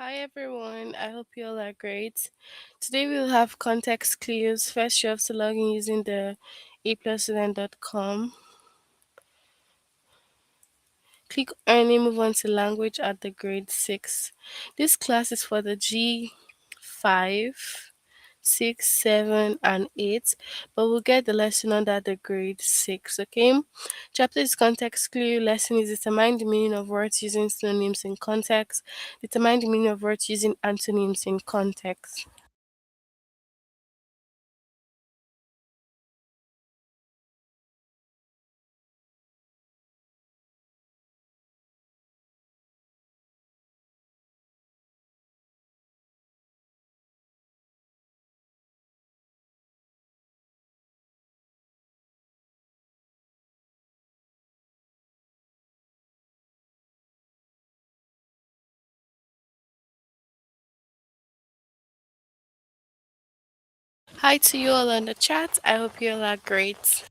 Hi everyone, I hope you all are great. Today we'll have context clues. First, you have to log in using the aplusstudent.com. Click Earning, move on to language at the grade 6. This class is for the G5, 6, 7, and 8, but we'll get the lesson under the grade 6, okay? Chapter is context clue. Lesson is determine the meaning of words using synonyms in context. Determine the meaning of words using antonyms in context. Hi to you all on the chat. I hope you all are great.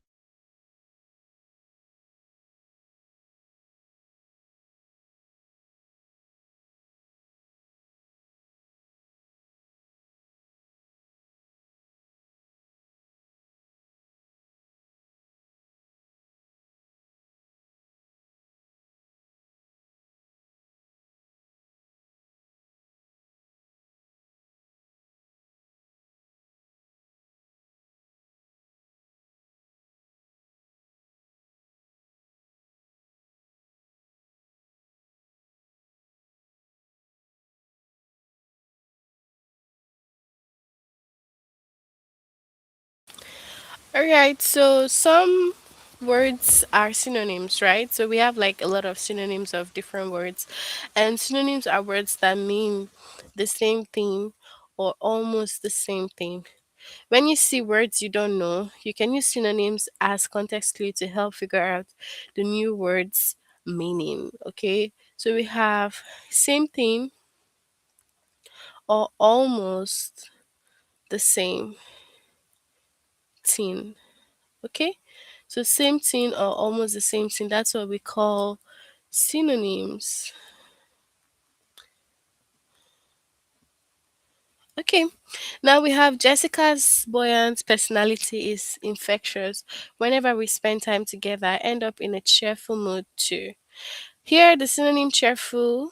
All right, so some words are synonyms, right? So we have like a lot of synonyms of different words, and synonyms are words that mean the same thing or almost the same thing. When you see words you don't know, you can use synonyms as context clue to help figure out the new word's meaning. Okay, so we have same thing or almost the same thing. Okay, so same thing or almost the same thing. That's what we call synonyms. Okay, now we have Jessica's buoyant personality is infectious. Whenever we spend time together, I end up in a cheerful mood too. Here, the synonym cheerful.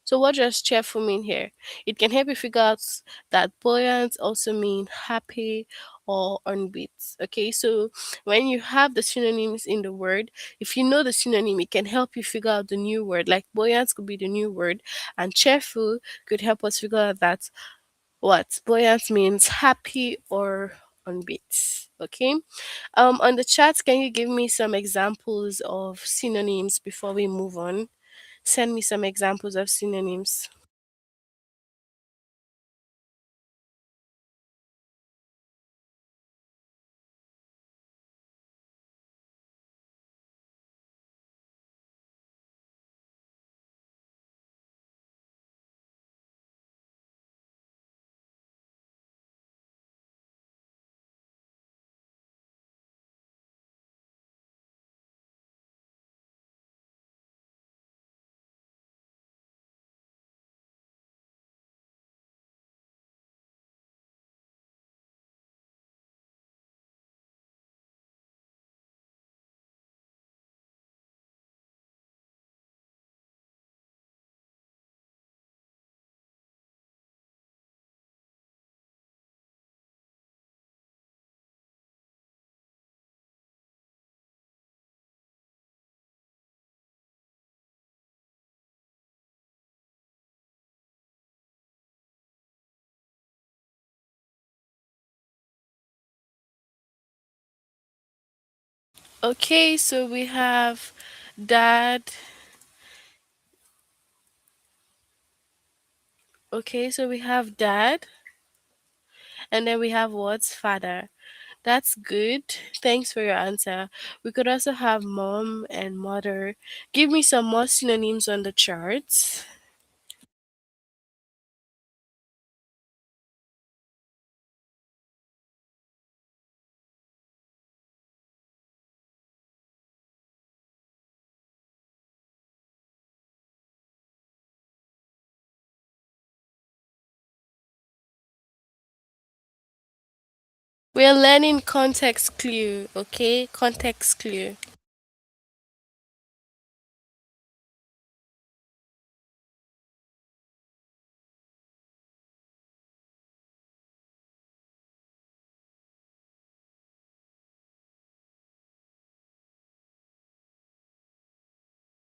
So, what does cheerful mean here? It can help you figure out that buoyant also mean happy or upbeat. Okay, so when you have the synonyms in the word, if you know the synonym, it can help you figure out the new word. Like buoyant could be the new word, and cheerful could help us figure out that what buoyant means happy or upbeat. Okay, on the chat, can you give me some examples of synonyms before we move on? Send me some examples of synonyms. Okay, so we have dad. Okay, so we have dad, and then we have what's father. That's good. Thanks for your answer. We could also have mom and mother. Give me some more synonyms on the charts. We're learning context clue, okay? Context clue.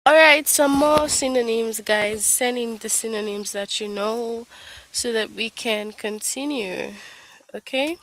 All right, some more synonyms, guys. Send in the synonyms that you know so that we can continue, okay?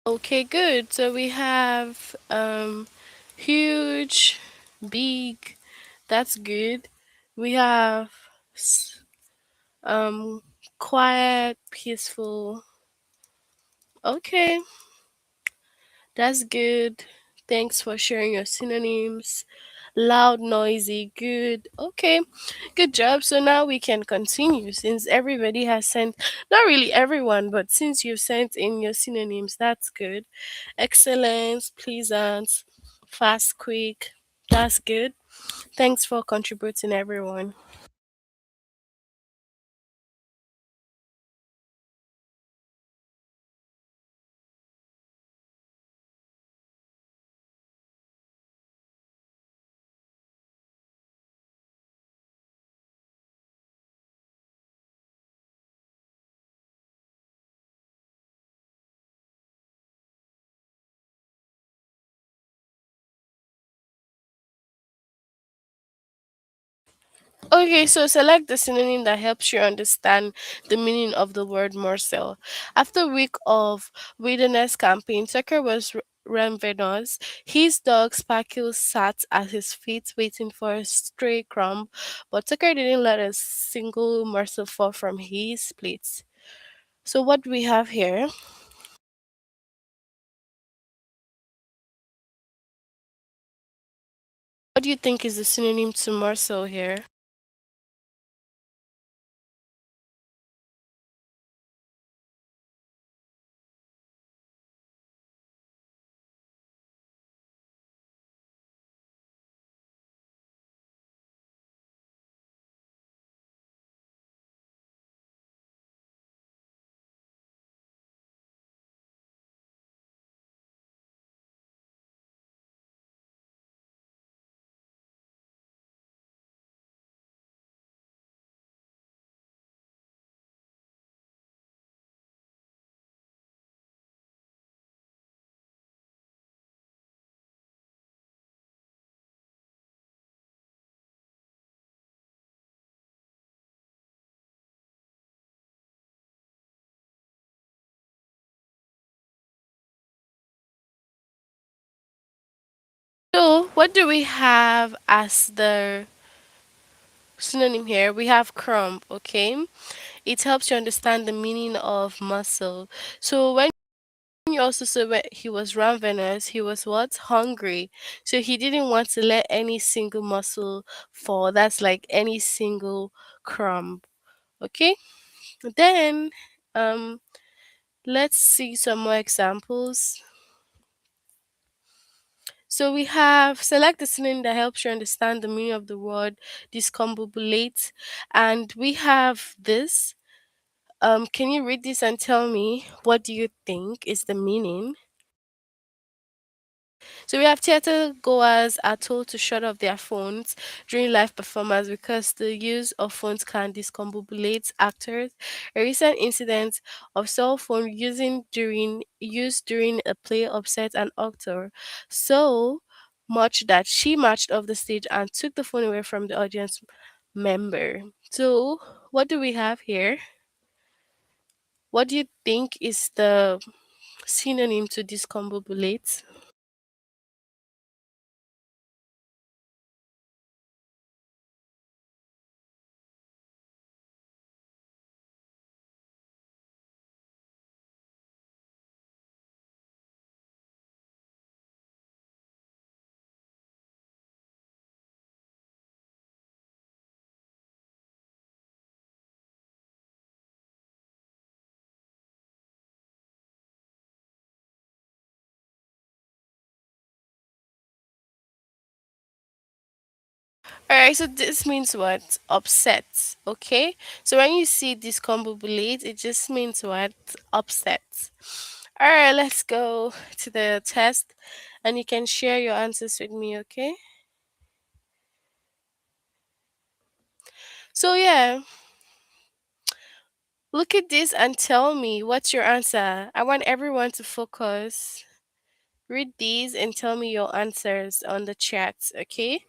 Okay, good. So we have huge, big. That's good. We have s- um quiet, peaceful. Okay, that's good. Thanks for sharing your synonyms. Loud, noisy, good. Okay, good job. So now we can continue since everybody has sent, not really everyone, but since you've sent in your synonyms, that's good. Excellent, pleasant, fast, quick. That's good. Thanks for contributing, everyone. Okay, so select the synonym that helps you understand the meaning of the word morsel. After a week of wilderness camping, Tucker was ravenous. His dog Sparkle sat at his feet waiting for a stray crumb, but Tucker didn't let a single morsel fall from his plate. So what do we have here? What do you think is the synonym to morsel here? So what do we have as the synonym here? We have crumb, okay? It helps you understand the meaning of muscle. So when you also said when he was ravenous, he was what? Hungry. So he didn't want to let any single muscle fall. That's like any single crumb. Okay? Then um let's see some more examples. So we have select the synonym that helps you understand the meaning of the word discombobulate. And we have this. Can you read this and tell me what do you think is the meaning? So we have theater goers are told to shut off their phones during live performance because the use of phones can discombobulate actors. A recent incident of cell phone used during a play upset an actor so much that she marched off the stage and took the phone away from the audience member. So what do we have here? What do you think is the synonym to discombobulate? Alright, so this means what? Upset. Okay? So when you see discombobulate, it just means what? Upset. Alright, let's go to the test and you can share your answers with me, okay? So yeah, look at this and tell me what's your answer. I want everyone to focus. Read these and tell me your answers on the chat, okay?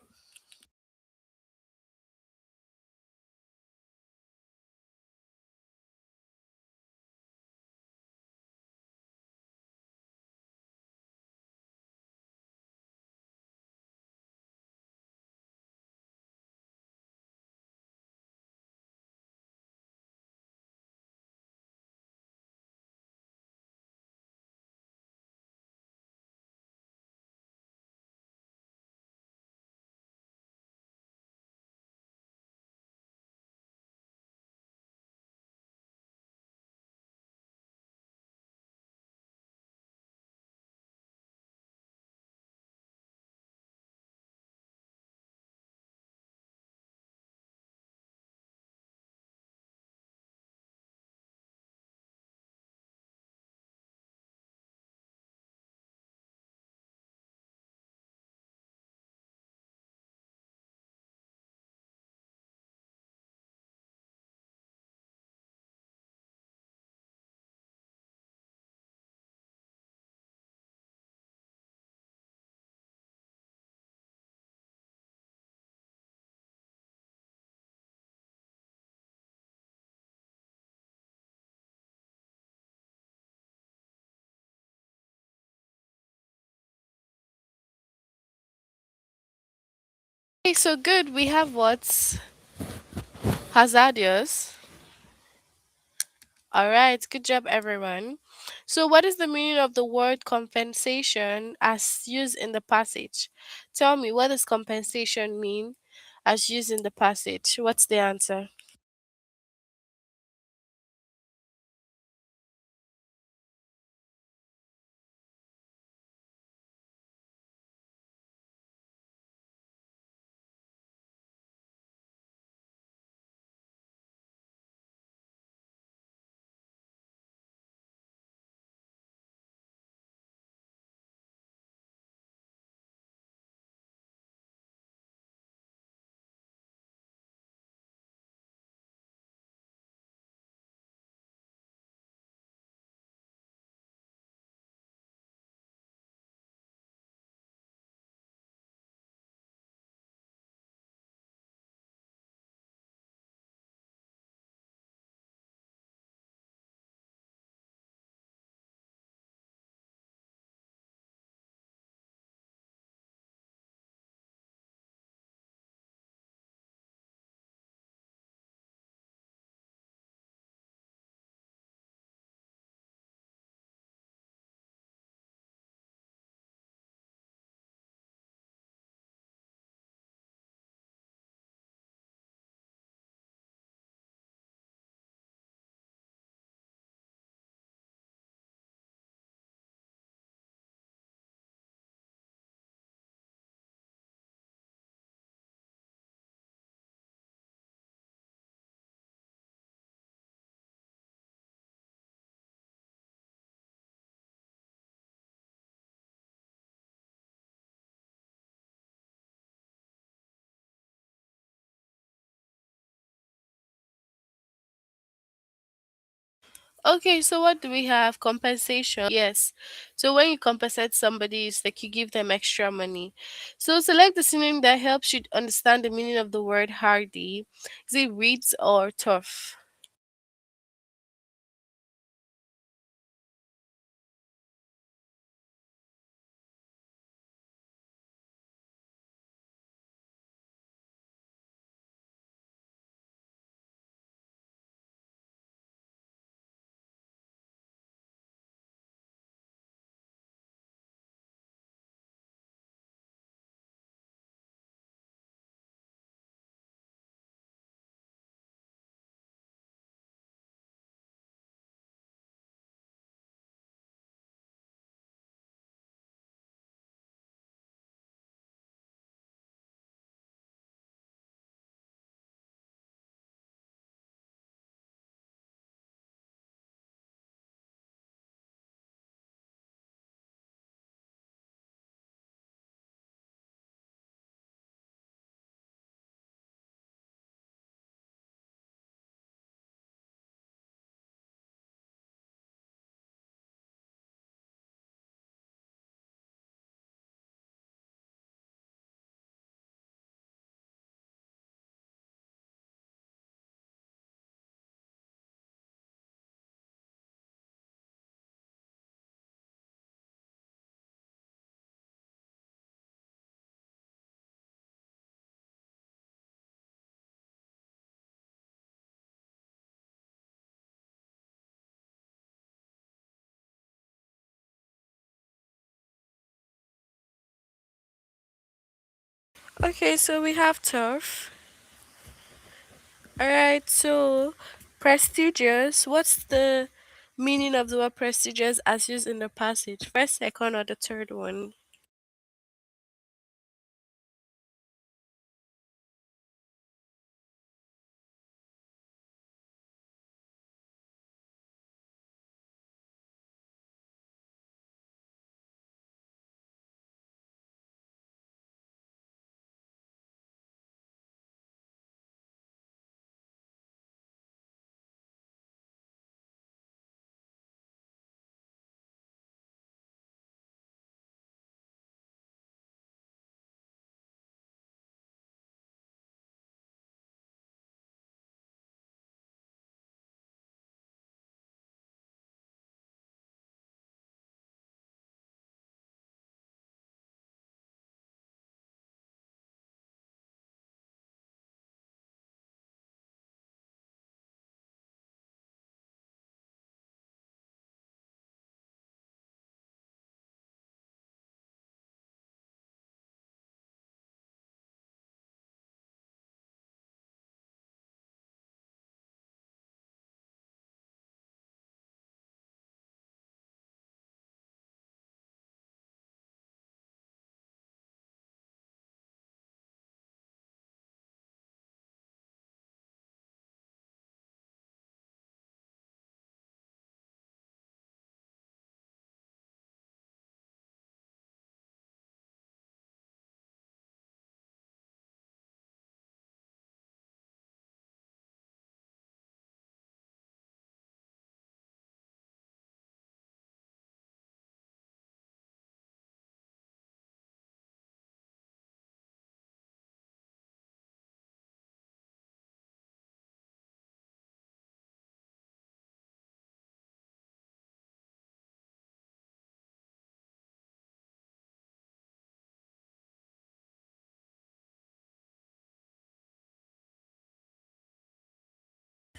Okay, so good. We have what's hazardous. All right, good job, everyone. So, what is the meaning of the word compensation as used in the passage? Tell me, what does compensation mean as used in the passage? What's the answer? Okay, so what do we have? Compensation. Yes. So when you compensate somebody, it's like you give them extra money. So select the synonym that helps you understand the meaning of the word hardy. Is it reads or tough? Okay, so we have turf. Alright, so prestigious. What's the meaning of the word prestigious as used in the passage? First, second, or the third one?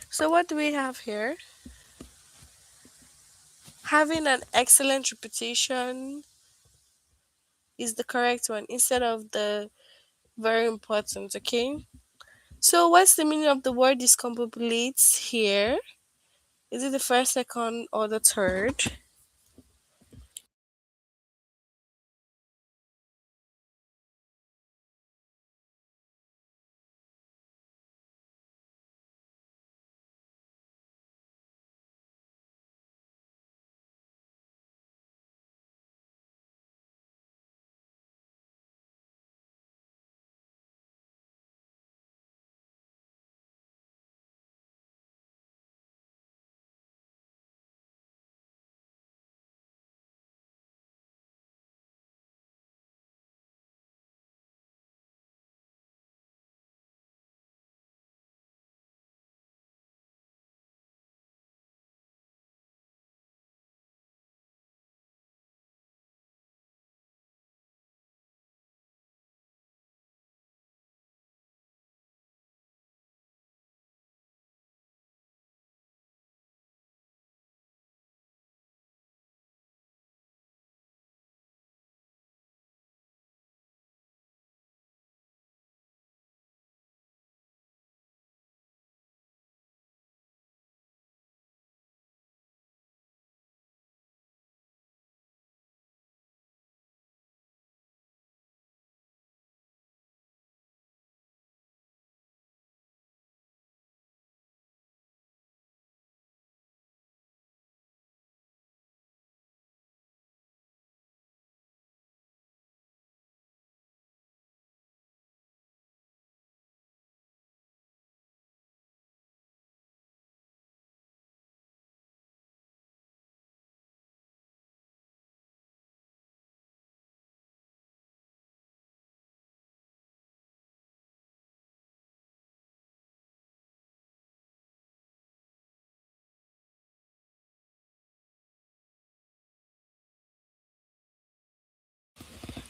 So, what do we have here? Having an excellent reputation is the correct one instead of the very important, okay? So, what's the meaning of the word discombobulates here? Is it the first, second, or the third?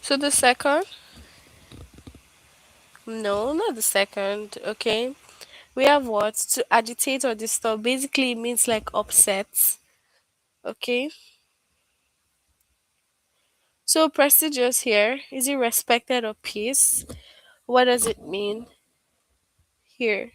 So, the second? No, not the second, okay? We have what? To agitate or disturb. Basically, it means like upset, okay? So, prestigious here, is it respected or peace? What does it mean here?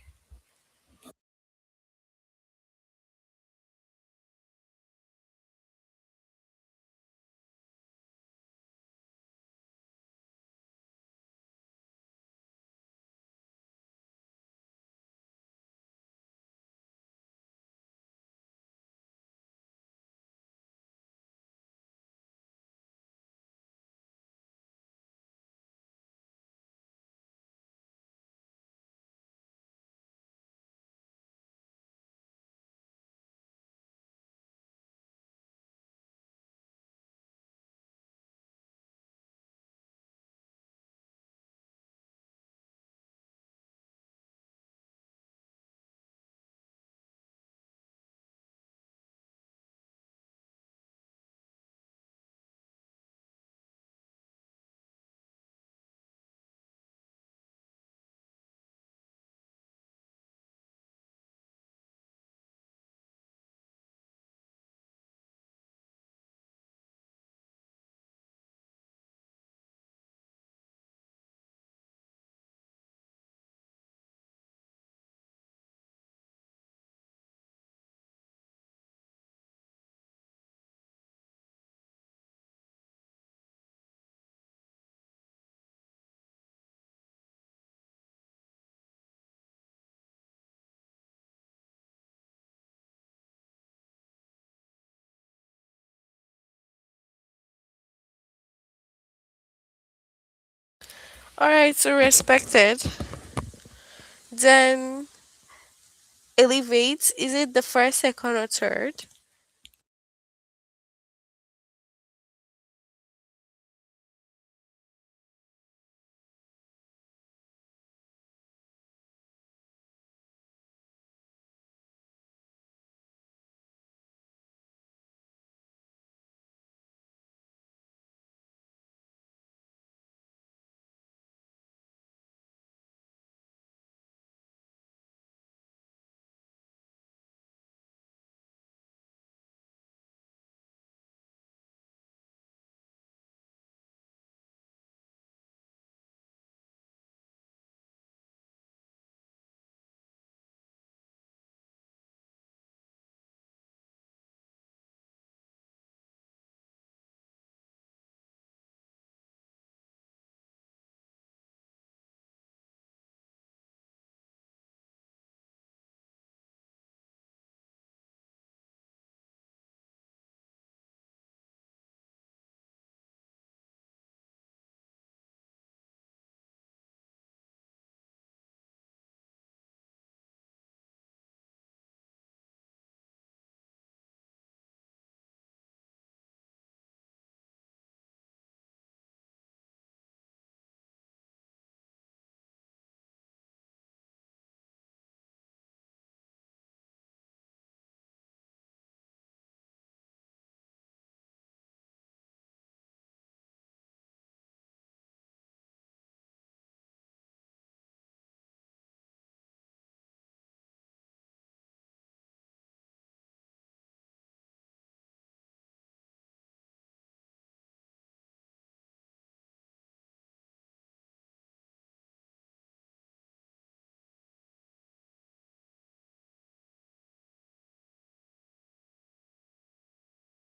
All right, so respected. Then elevate. Is it the first, second, or third?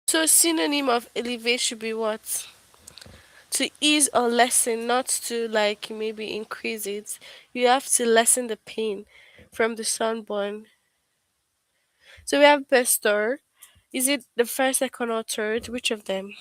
So synonym of elevate should be what? To ease or lessen, not to like maybe increase it. You have to lessen the pain from the sunburn. So we have Bestor. Is it the first, second, or third? Which of them?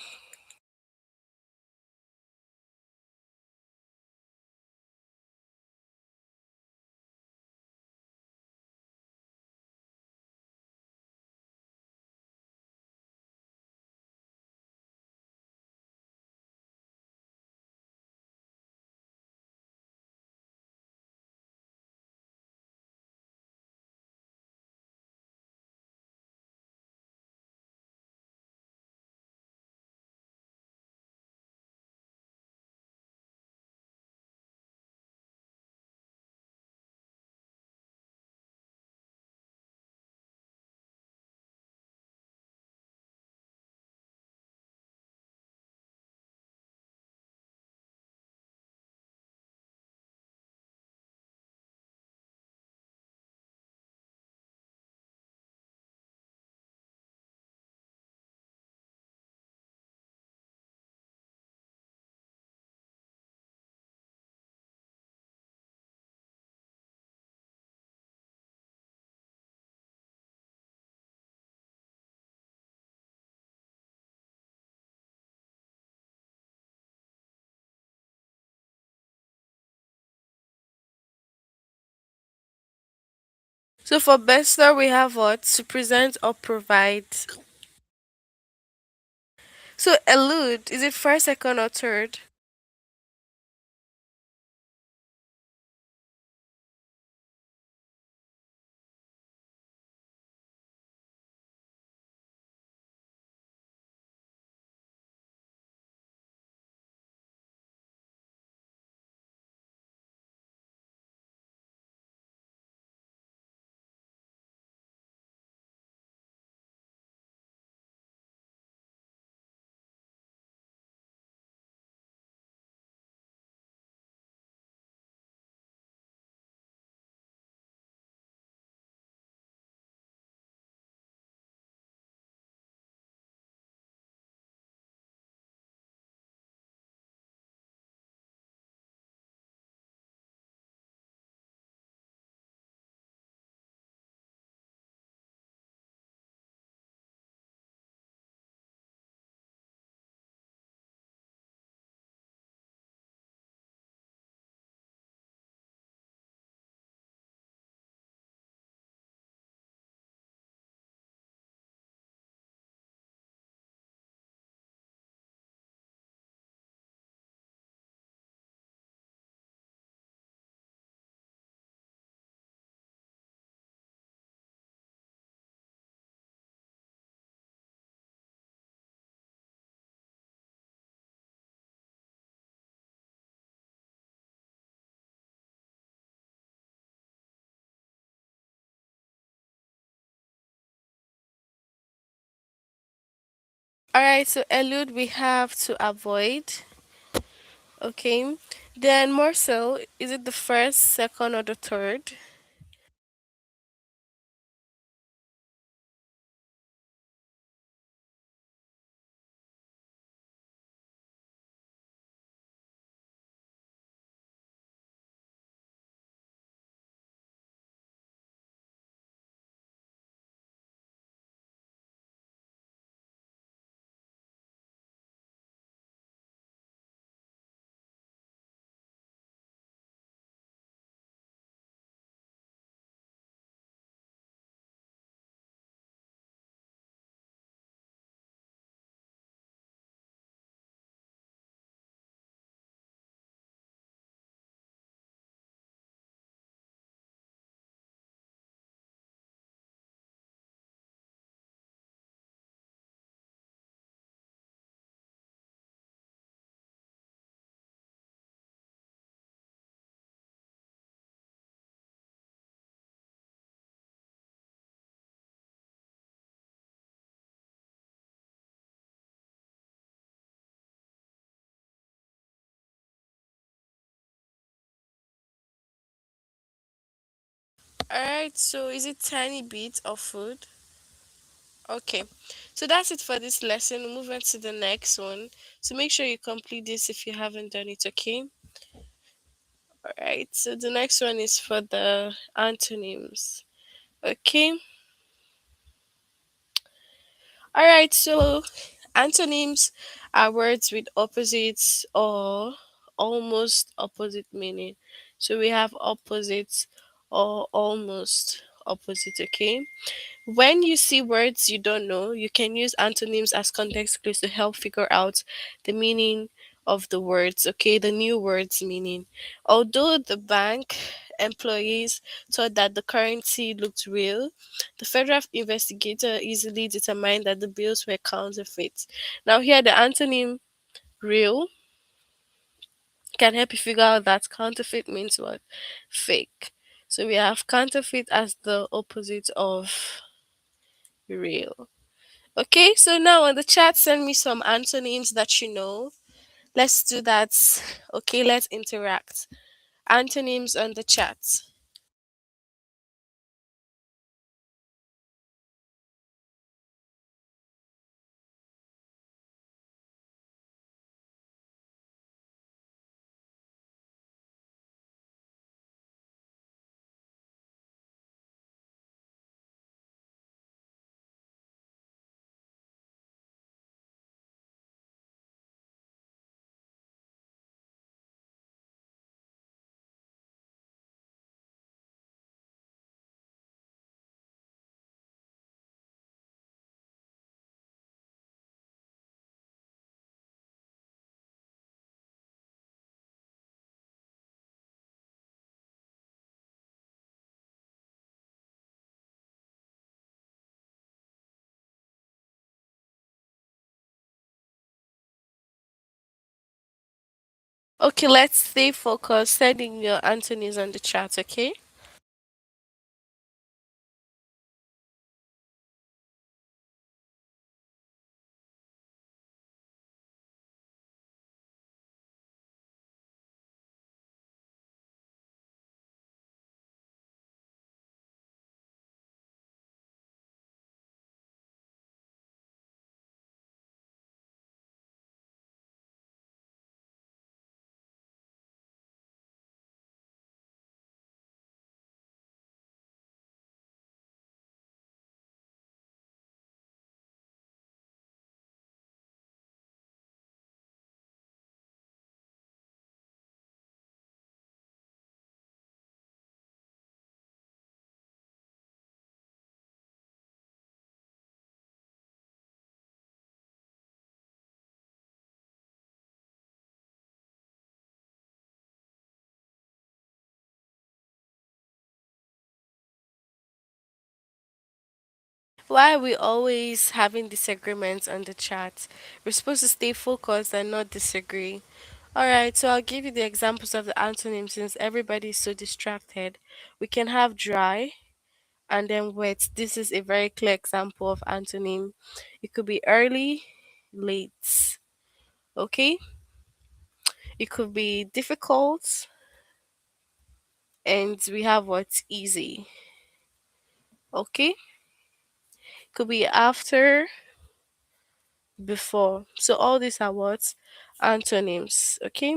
So for bestow, we have what? To present or provide. So elude, is it first, second, or third? Alright, so elude we have to avoid. Okay. Then more so, is it the first, second, or the third? Alright, so is it tiny bit of food? Okay, so that's it for this lesson. We'll move on to the next one. So make sure you complete this if you haven't done it, okay? Alright, so the next one is for the antonyms. Okay, alright, so antonyms are words with opposites or almost opposite meaning. So we have opposites or almost opposite, okay? When you see words you don't know, you can use antonyms as context clues to help figure out the meaning of the words, okay? The new words meaning. Although the bank employees thought that the currency looked real, the federal investigator easily determined that the bills were counterfeit. Now, here the antonym real can help you figure out that counterfeit means what? Fake. So we have counterfeit as the opposite of real. Okay, so now on the chat, send me some antonyms that you know. Let's do that. Okay, let's interact. Antonyms on the chat. Okay, let's stay focused. Sending your antonyms on the chat, okay? Why are we always having disagreements on the chat? We're supposed to stay focused and not disagree. Alright, so I'll give you the examples of the antonyms since everybody is so distracted. We can have dry and then wet. This is a very clear example of antonym. It could be early, late. Okay? It could be difficult, and we have what's easy. Okay? Could be after, before. So all these are what? Antonyms. Okay?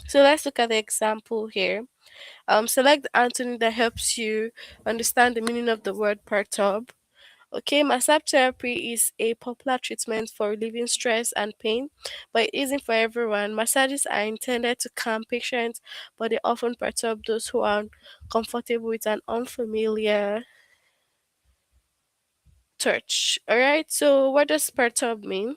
So let's look at the example here. Select the antonym that helps you understand the meaning of the word perturb. Okay, massage therapy is a popular treatment for relieving stress and pain, but it isn't for everyone. Massages are intended to calm patients, but they often perturb those who are comfortable with an unfamiliar touch. All right, so what does perturb mean?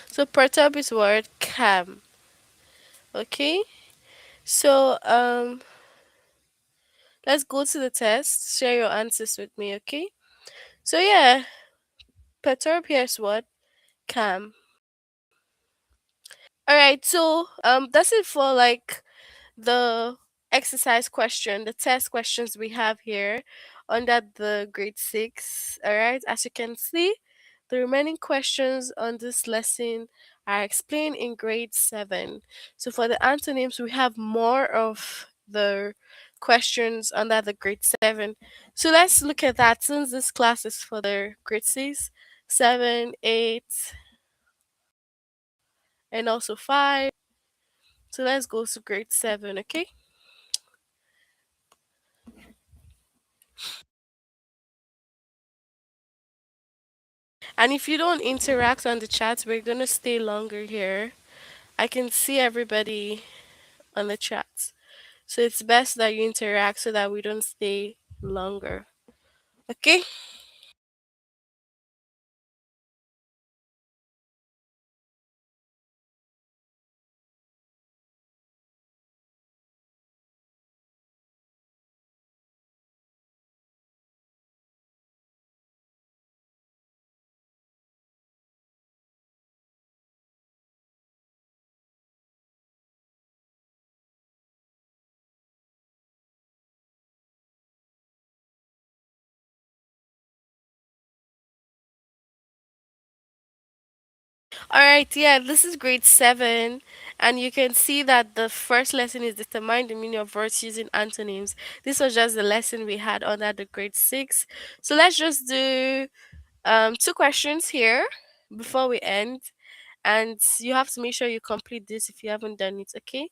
So perturb is word calm. Okay, so let's go to the test. Share your answers with me. Okay, so yeah, perturb here is what calm. All right, so that's it for like the exercise question, the test questions we have here under the grade 6. All right, as you can see, the remaining questions on this lesson are explained in grade 7. So for the antonyms, we have more of the questions under the grade 7. So let's look at that since this class is for the grade 6, 7, 8, and also 5. So let's go to grade 7, okay? And if you don't interact on the chat, we're going to stay longer here. I can see everybody on the chat. So it's best that you interact so that we don't stay longer. Okay? All right, yeah, this is grade 7. And you can see that the first lesson is determine the meaning of words using antonyms. This was just the lesson we had under the grade 6. So let's just do two questions here before we end. And you have to make sure you complete this if you haven't done it, okay?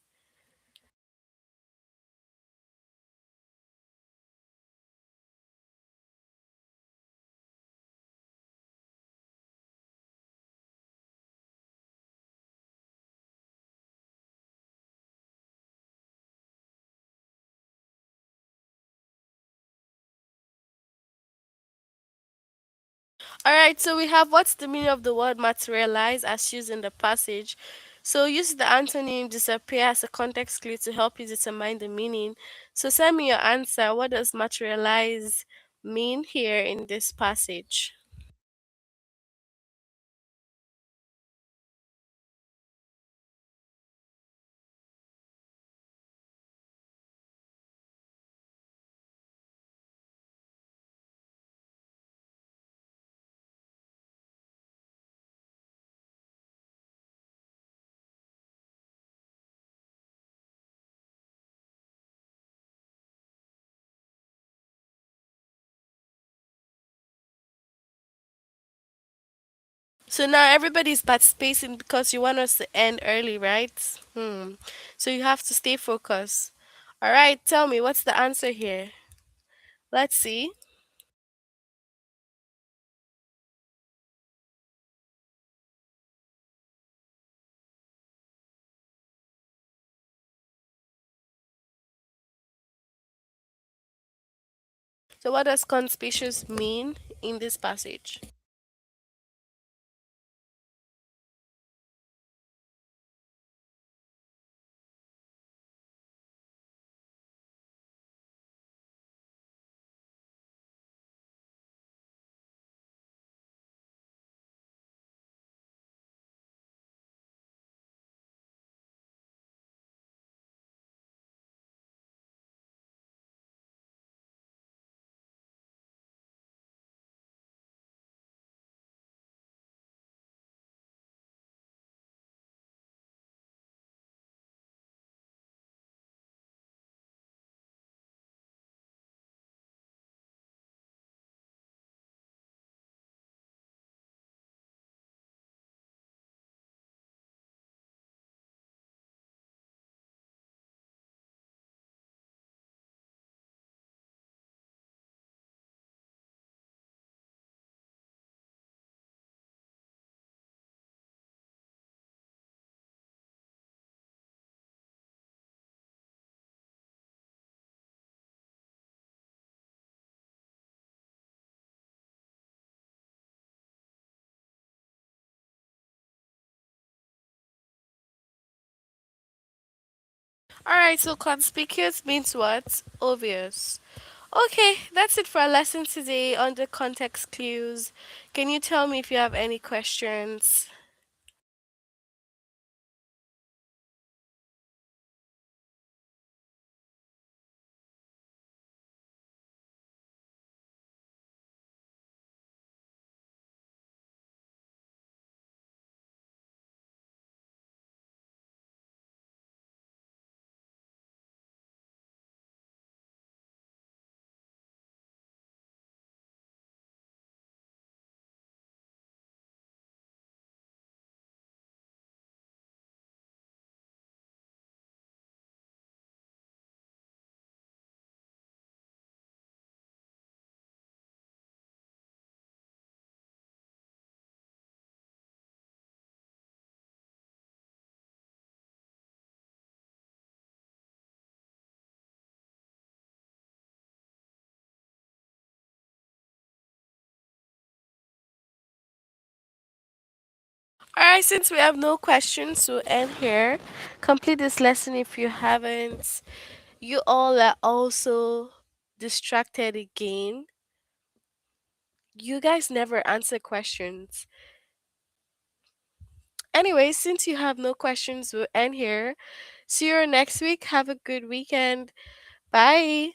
All right, so we have what's the meaning of the word materialize as used in the passage. So use the antonym disappear as a context clue to help you determine the meaning. So send me your answer. What does materialize mean here in this passage? So now everybody's participating because you want us to end early, right? So you have to stay focused. All right, tell me what's the answer here? Let's see. So what does conspicuous mean in this passage? All right, so conspicuous means what? Obvious. Okay, that's it for our lesson today on the context clues. Can you tell me if you have any questions? All right, since we have no questions to end here, complete this lesson if you haven't. You all are also distracted again. You guys never answer questions. Anyway, since you have no questions, we'll end here. See you next week. Have a good weekend. Bye.